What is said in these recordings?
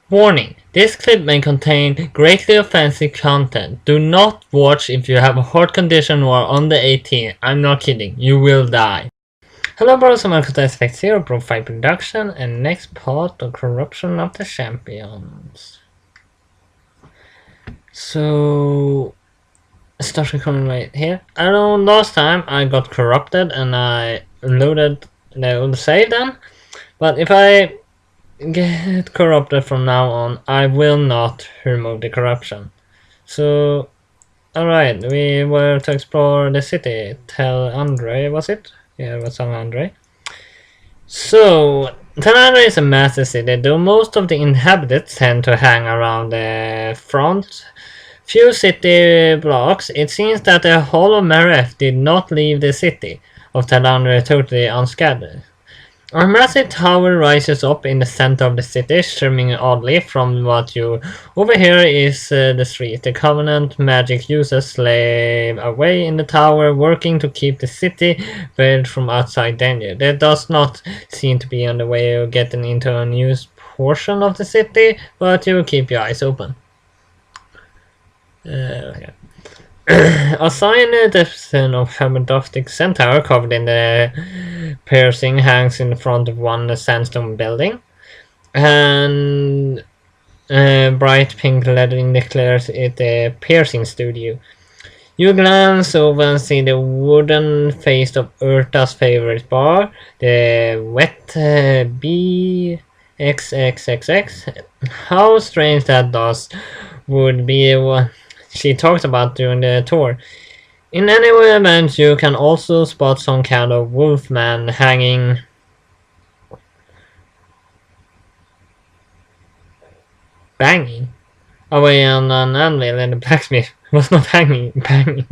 Warning: this clip may contain greatly offensive content. Do not watch if you have a heart condition or are under 18. I'm not kidding, you will die. Hello bros and welcome to Aspect Zero BroFive production and next part of Corruption of the Champions. So, start recording right here. I know last time I got corrupted and I loaded the old save then, but if I get corrupted from now on, I will not remove the corruption. So, alright, we were to explore the city. Tel Andre, was it? Yeah, it was Tel Andre. So, Tel Andre is a massive city, though most of the inhabitants tend to hang around the front few city blocks. It seems that the whole of Maref did not leave the city of Tel Andre totally unscathed. A massive tower rises up in the center of the city, streaming oddly from what you overhear is the street. The Covenant magic users slave away in the tower, working to keep the city veiled from outside danger. There does not seem to be on the way of getting into a new portion of the city, but you keep your eyes open. Okay. A sign depiction of Hermodoptic centaur covered in the piercing hangs in front of one sandstone building, and bright pink lettering declares it a piercing studio. You glance over and see the wooden face of Urta's favorite bar, the whit BXXXX. How strange that does would be what she talks about during the tour. In any event, you can also spot some kind of wolfman hanging banging away on an anvil in the blacksmith. Was not hanging, banging.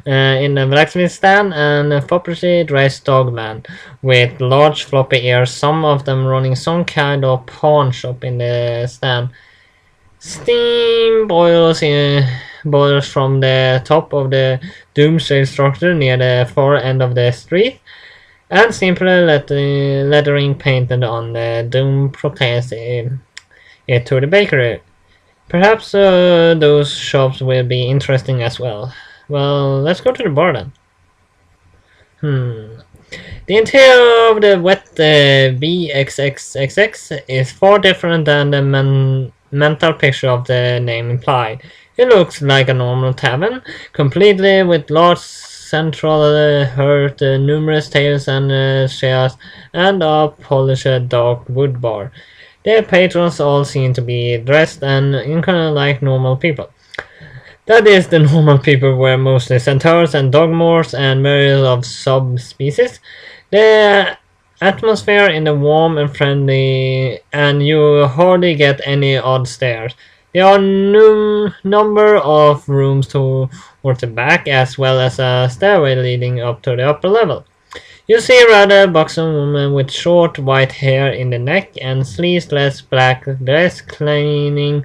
In the blacksmith stand, and a properly dressed dogman with large floppy ears, some of them running some kind of pawn shop in the stand. Steam boils from the top of the doomsday structure near the far end of the street, and simply lettering painted on the dome proclaims it to the bakery. Perhaps those shops will be interesting as well. Well, let's go to the bar then. The interior of the wet BXXXX is far different than the mental picture of the name implied. It looks like a normal tavern, completely with large central hearth, numerous tables and chairs, and a polished dark wood bar. The patrons all seem to be dressed and incarnate like normal people. That is, the normal people were mostly centaurs and dogmores and myriad of subspecies. The atmosphere is warm and friendly, and you hardly get any odd stares. There are no number of rooms towards the back, as well as a stairway leading up to the upper level. You see a rather buxom woman with short white hair in the neck and sleeveless black dress cleaning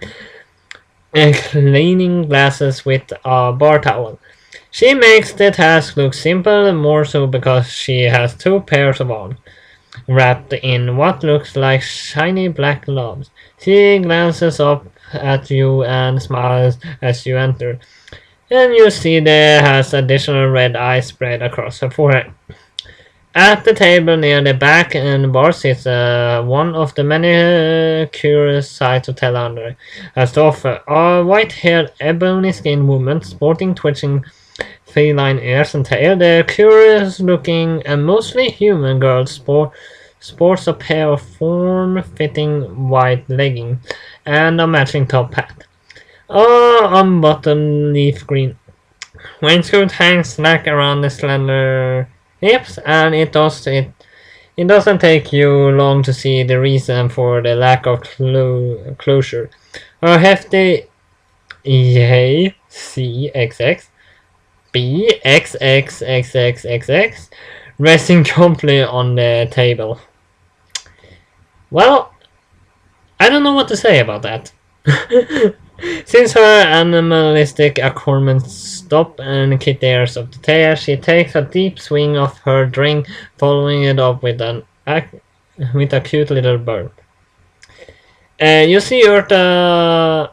glasses with a bar towel. She makes the task look simple, more so because she has two pairs of arms, wrapped in what looks like shiny black gloves. She glances up at you and smiles as you enter, and you see there has additional red eyes spread across her forehead. At the table near the back and the bar sits one of the many curious sights of Tel Andre has to offer. A white-haired, ebony-skinned woman sporting twitching feline ears and tail. The curious-looking and mostly human girl sports a pair of form-fitting white leggings and a matching top hat. A unbuttoned leaf green waistcoat hangs slack around the slender hips, and it doesn't take you long to see the reason for the lack of closure. Her hefty CXX BXXXXXX resting comfortably on the table. Well, I don't know what to say about that. Since her animalistic accoutrements stop and kick the airs of the tail, she takes a deep swing of her drink, following it up with a cute little burp. You see Urta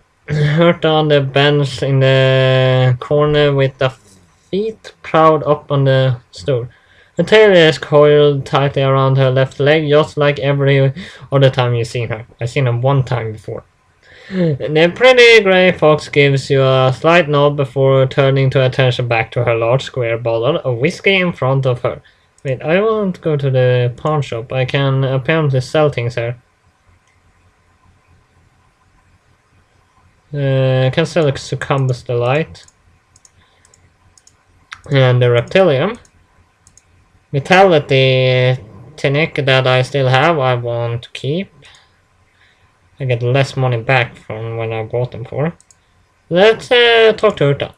on the bench in the corner with the feet proud up on the stool. Her tail is coiled tightly around her left leg, just like every other time you've seen her. I've seen her one time before. The pretty grey fox gives you a slight nod before turning to attention back to her large square bottle of whiskey in front of her. Wait, I won't go to the pawn shop. I can apparently sell things here. Can sell a Succumbus Delight. And the Reptilium. Vitality Tunic that I still have, I want to keep. I get less money back from when I bought them for. Let's talk to Urta.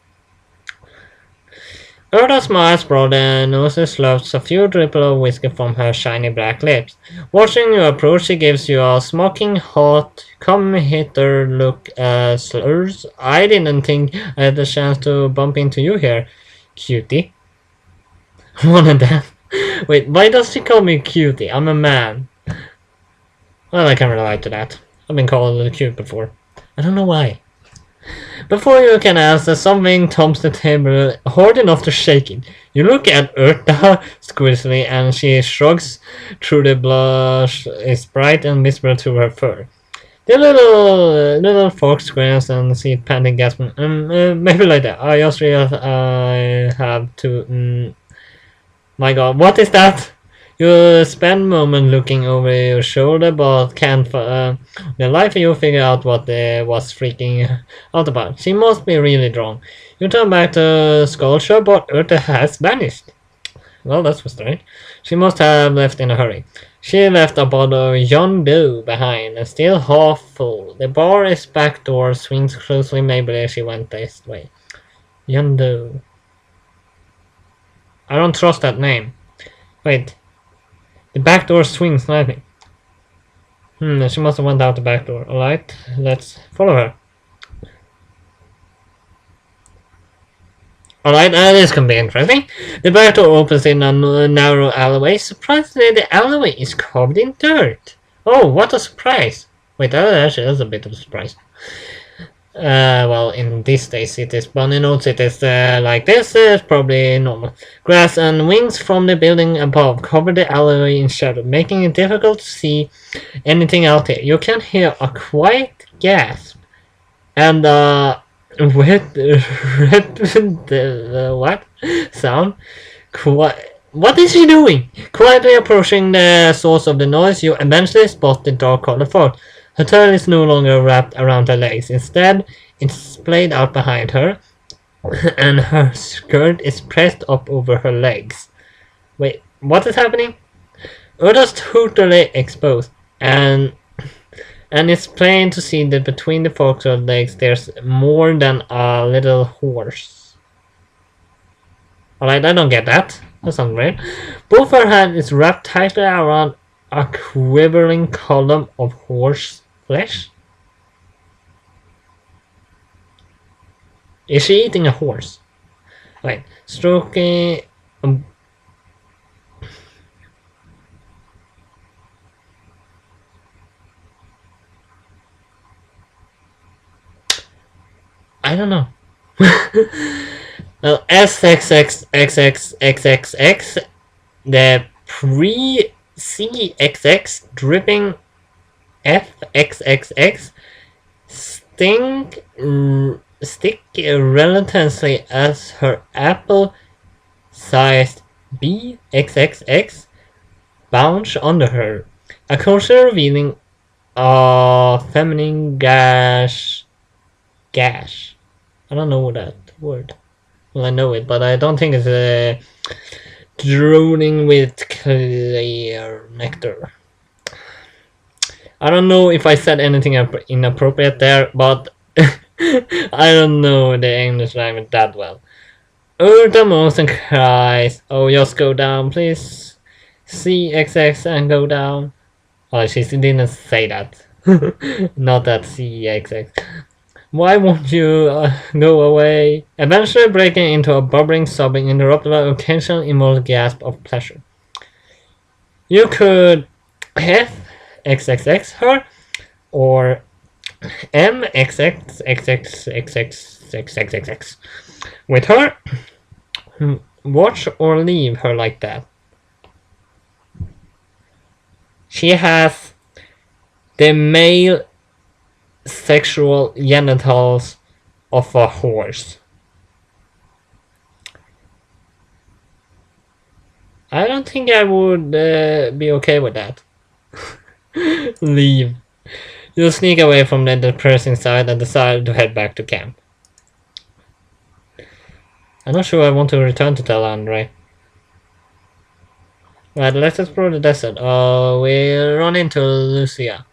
Urta smiles broad and noses slurps a few dripples of whiskey from her shiny black lips. Watching you approach, she gives you a smoking hot, come-hitter look as slurs. I didn't think I had the chance to bump into you here, cutie. One of them. Wait, why does she call me cutie? I'm a man. Well, I can relate to that. I've been called cute before. I don't know why. Before you can answer, something thumps the table hard enough to shake it. You look at Urta squeezily and she shrugs through the blush is bright and whispers to her fur. The little fox squares and see it panting gasping. Maybe like that. I just realized I have to... my god, what is that? You spend a moment looking over your shoulder, but can't the life of you figure out what was freaking out about. She must be really drunk. You turn back to Sculpture, but Urta has vanished. Well, that's strange. She must have left in a hurry. She left a bottle of Yondu behind, and still half full. The bar is back door swings closely. Maybe she went this way. Yondu. I don't trust that name. Wait. The back door swings slightly. She must have went out the back door. Alright, let's follow her. Alright, this can be interesting. The back door opens in a narrow alleyway. Surprisingly, the alleyway is covered in dirt. Oh, what a surprise. Wait, that actually is a bit of a surprise. Well, in these days cities, but in old cities like this, it's probably normal. Grass and wings from the building above cover the alleyway in shadow, making it difficult to see anything out here. You can hear a quiet gasp and what sound? What is she doing? Quietly approaching the source of the noise, you eventually spot the dark colored fog. Her tail is no longer wrapped around her legs. Instead, it's splayed out behind her, and her skirt is pressed up over her legs. Wait, what is happening? Urta's totally exposed, and it's plain to see that between the fox's legs there's more than a little horse. Alright, I don't get that. That sounds weird. Both her hands is wrapped tightly around a quivering column of horse flesh. Is she eating a horse? Wait, stroking. I don't know. Well, SXXXXXX, the pre-CXX dripping FXXX stick relentlessly as her apple-sized BXXX bounce under her, a closer revealing a feminine gash. I don't know that word. Well, I know it, but I don't think it's droning with clear nectar. I don't know if I said anything inappropriate there, but I don't know the English language that well. Urta moans and cries, "Oh, just go down, please. CXX and go down." Oh, she didn't say that. Not that CXX. Why won't you go away? Eventually breaking into a bubbling, sobbing, interrupted by an occasional immortal gasp of pleasure. You could XXX her, or MXXXXXXXXX with her. Watch or leave her like that. She has the male sexual genitals of a horse. I don't think I would be okay with that. Leave. You'll sneak away from the depressing side and decide to head back to camp. I'm not sure I want to return to Tel Andre. Right, let's explore the desert. We run into Lucia.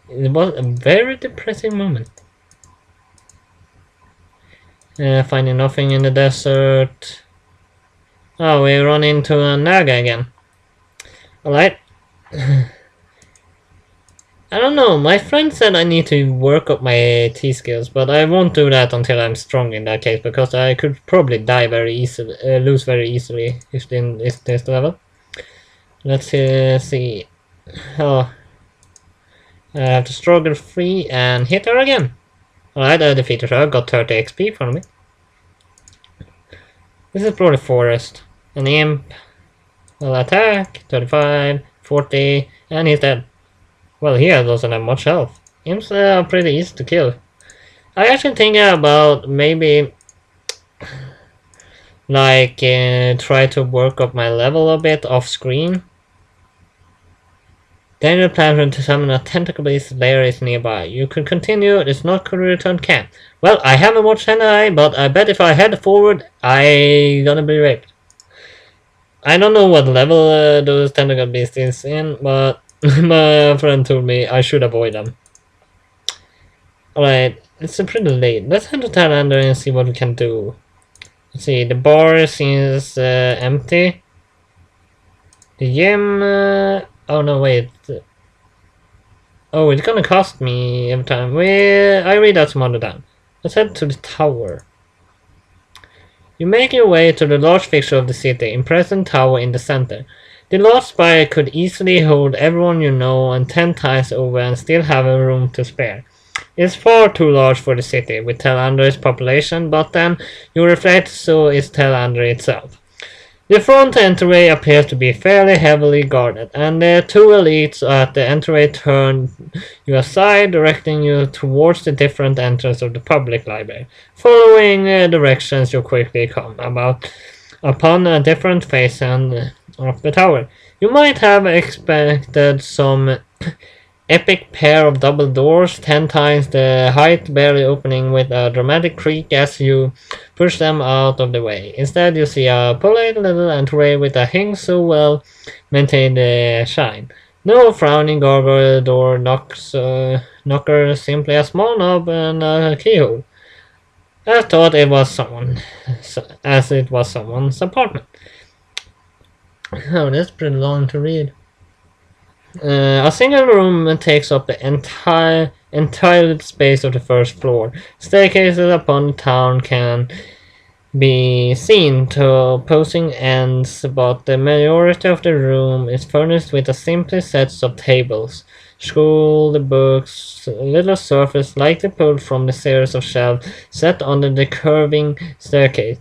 It was a very depressing moment. Finding nothing in the desert. Oh, we run into a Naga again. Alright. I don't know, my friend said I need to work up my T skills, but I won't do that until I'm strong in that case, because I could probably die very easily, lose very easily if in this level. Let's see. Oh, I have to struggle free and hit her again. Alright, I defeated her, got 30 XP from me. This is probably forest. An imp will attack, 35, 40, and he's dead. Well, he doesn't have much health. Imps are pretty easy to kill. I actually think about maybe like try to work up my level a bit off screen. Then you plan to summon a tentacle-based layer is nearby. You could continue, it's not could return camp. Well, I haven't watched hentai, but I bet if I head forward, I gonna be raped. I don't know what level those tentacle beasts is in, but my friend told me I should avoid them. Alright, it's pretty late. Let's head to Thailander and see what we can do. Let's see, the bar seems empty. The gym... oh no, wait. Oh, it's gonna cost me every time. I read that some other time. Let's head to the tower. You make your way to the large fixture of the city, impressive tower in the center. The large spire could easily hold everyone you know and 10 times over and still have a room to spare. It's far too large for the city, with Tel Andre's population, but then you reflect so is Tel Andre itself. The front entryway appears to be fairly heavily guarded, and the two elites at the entryway turn you aside, directing you towards the different entrance of the public library. Following directions, you quickly come upon a different face of the tower. You might have expected some epic pair of double doors, 10 times the height, barely opening with a dramatic creak as you push them out of the way. Instead, you see a polite little entryway with a hing so well maintained shine. No frowning gargoyle door knocker, simply a small knob and a keyhole. I thought it was someone's apartment. Oh, that's pretty long to read. A single room takes up the entire space of the first floor. Staircases upon the town can be seen to opposing ends, but the majority of the room is furnished with a simple set of tables, school books, a little surface likely pulled from the series of shelves set under the curving staircase.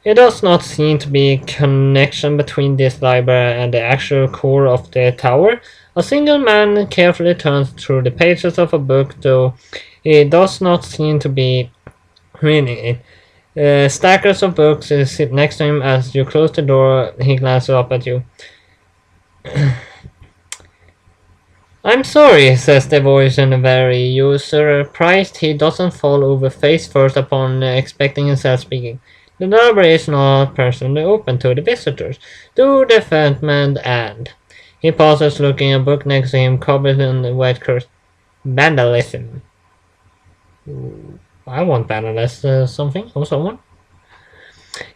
It does not seem to be a connection between this library and the actual core of the tower. A single man carefully turns through the pages of a book, though he does not seem to be reading it. Stackers of books sit next to him. As you close the door, he glances up at you. I'm sorry, says the voice in a very you're surprised he doesn't fall over face first upon expecting himself speaking. The library is not personally open to the visitors, to the frontman and... He pauses, looking at a book next to him, covered in white curse. Vandalism. I want vandalism something or someone.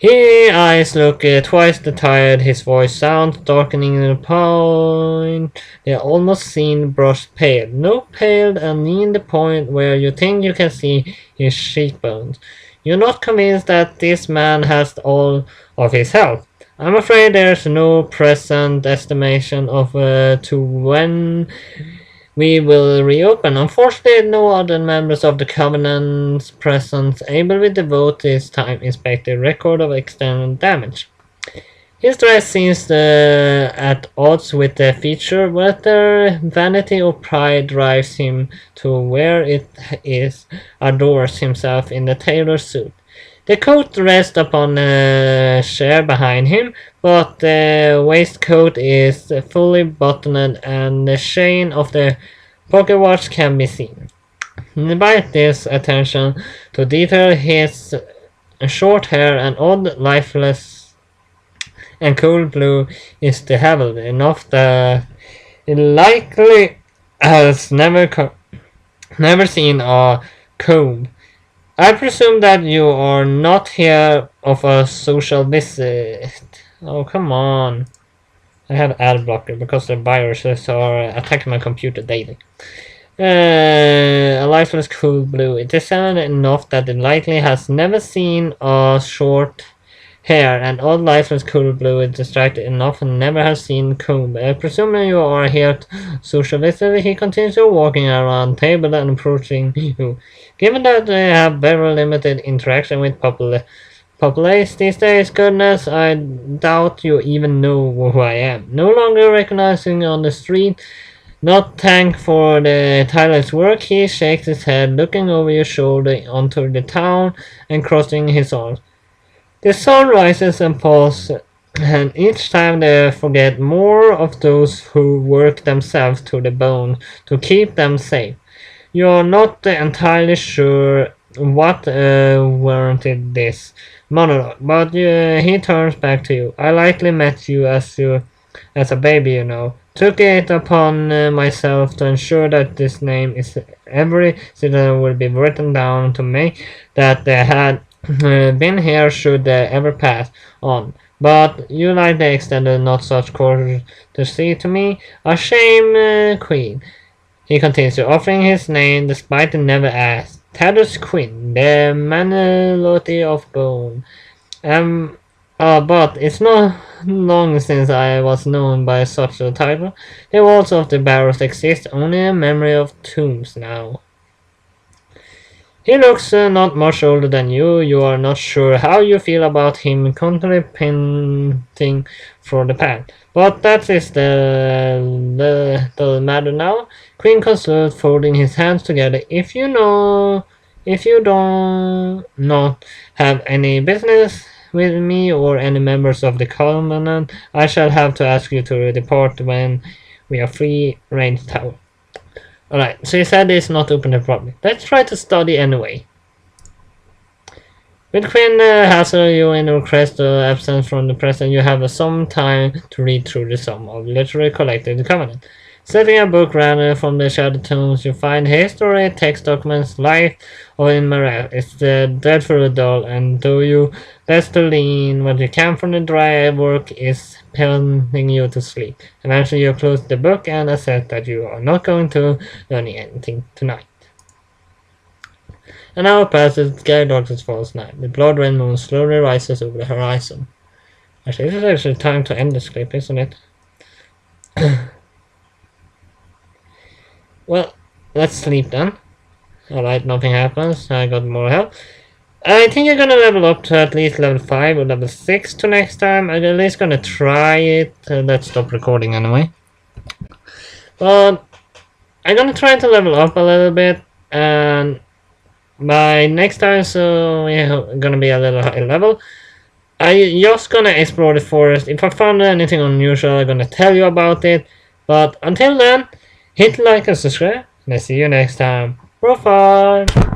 His eyes look twice the tired, his voice sounds darkening to the point. They are almost seen brushed pale. No pale and near the point where you think you can see his cheekbones. You're not convinced that this man has all of his health. I'm afraid there's no present estimation of to when we will reopen. Unfortunately, no other members of the Covenant's present able to devote his time inspect the record of external damage. His dress seems at odds with the feature, whether vanity or pride drives him to wear it is adores himself in the tailor's suit. The coat rests upon a chair behind him, but the waistcoat is fully buttoned and the chain of the pocket watch can be seen. Despite this attention to detail, his short hair and odd, lifeless and cool blue is disheveled enough that it likely has never seen a comb. I presume that you are not here of a social visit. Oh, come on. I have ad blocker because the viruses are attacking my computer daily. A lifeless cool blue. It is enough that it likely has never seen a short hair, and old lifeless cool blue is distracted enough and never has seen comb. Presuming you are here to social visit, he continues walking around table and approaching you. Given that they have very limited interaction with populace these days, goodness, I doubt you even know who I am. No longer recognizing on the street, not thank for the tireless work, he shakes his head, looking over your shoulder onto the town and crossing his arms. The sun rises and falls, and each time they forget more of those who work themselves to the bone to keep them safe. You are not entirely sure what warranted this monologue, but he turns back to you. I likely met you as a baby, you know. Took it upon myself to ensure that this name is every citizen will be written down to make that they had been here should they ever pass on. But you likely extended not such courtesy to me. A shame, Queen. He continues, offering his name despite the never asked. Tados Quinn, the Manaloti of Bone. But it's not long since I was known by such a title. The walls of the barrows exist, only a memory of tombs now. He looks not much older than you. You are not sure how you feel about him constantly painting for the past. But that is the matter now. Queen consulted, folding his hands together. If you don't not have any business with me or any members of the Covenant, I shall have to ask you to depart when we are free range tower. Alright, so he said it's not open properly. Let's try to study anyway. With Quinn hassle you in request absence from the present, you have some time to read through the sum of literary collected the Covenant. Setting a book rather from the shadow tomes, you find history, text documents, life in morale. It's dreadfully dull, and though you best to lean what you can from the dry work is pelting you to sleep. Eventually you close the book and accept that you are not going to learn anything tonight. An hour passes, sky darkness falls night. The blood-red moon slowly rises over the horizon. Actually, this is actually time to end this clip, isn't it? Well, let's sleep then. Alright, nothing happens. I got more help. I think I'm gonna level up to at least level 5 or level 6 to next time. I'm at least gonna try it. Let's stop recording anyway. But I'm gonna try to level up a little bit, and by next time, so we're gonna be a little higher level. I just gonna explore the forest. If I found anything unusual, I'm gonna tell you about it. But until then, hit like and subscribe, and I see you next time. BroFive!